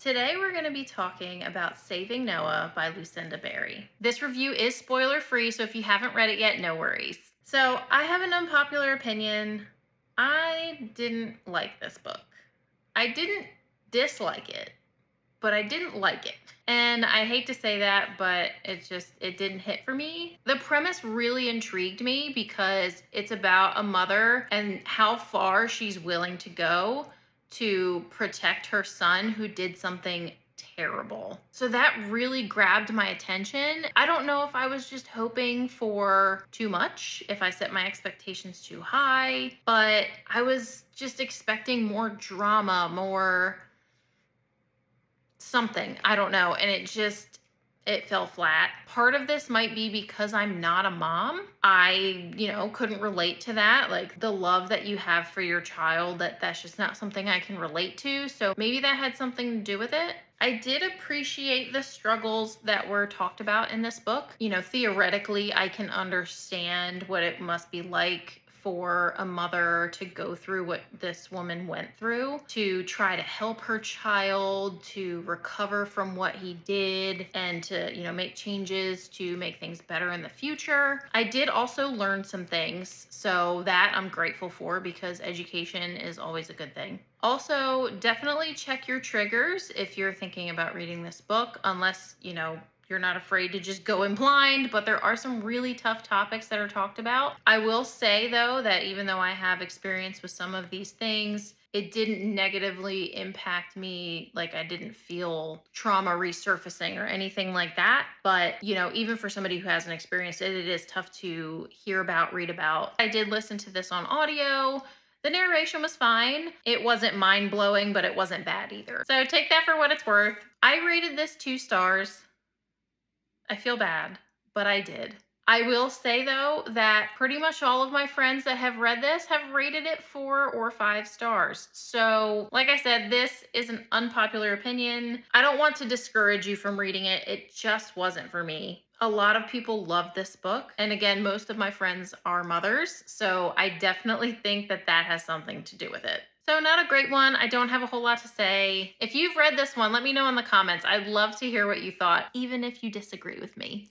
Today we're going to be talking about Saving Noah by Lucinda Berry. This review is spoiler free, so if you haven't read it yet, no worries. So I have an unpopular opinion. I didn't like this book. I didn't dislike it, but I didn't like it. And I hate to say that, but it didn't hit for me. The premise really intrigued me because it's about a mother and how far she's willing to go to protect her son who did something terrible. So that really grabbed my attention. I don't know if I was just hoping for too much, if I set my expectations too high, but I was just expecting more drama, more something. I don't know. And it fell flat. Part of this might be because I'm not a mom. I couldn't relate to that. Like the love that you have for your child, that's just not something I can relate to. So maybe that had something to do with it. I did appreciate the struggles that were talked about in this book. Theoretically, I can understand what it must be like for a mother to go through what this woman went through to try to help her child to recover from what he did and to make changes to make things better in the future. I did also learn some things, so that I'm grateful for because education is always a good thing. Also, definitely check your triggers if you're thinking about reading this book, unless you're not afraid to just go in blind, but there are some really tough topics that are talked about. I will say, though, that even though I have experience with some of these things, it didn't negatively impact me. Like I didn't feel trauma resurfacing or anything like that. But, even for somebody who hasn't experienced it, it is tough to hear about, read about. I did listen to this on audio. The narration was fine. It wasn't mind blowing, but it wasn't bad either. So take that for what it's worth. I rated this 2 stars. I feel bad, but I did. I will say though that pretty much all of my friends that have read this have rated it 4 or 5 stars. So, like I said, this is an unpopular opinion. I don't want to discourage you from reading it. It just wasn't for me. A lot of people love this book. And again, most of my friends are mothers. So I definitely think that that has something to do with it. So not a great one. I don't have a whole lot to say. If you've read this one, let me know in the comments. I'd love to hear what you thought, even if you disagree with me.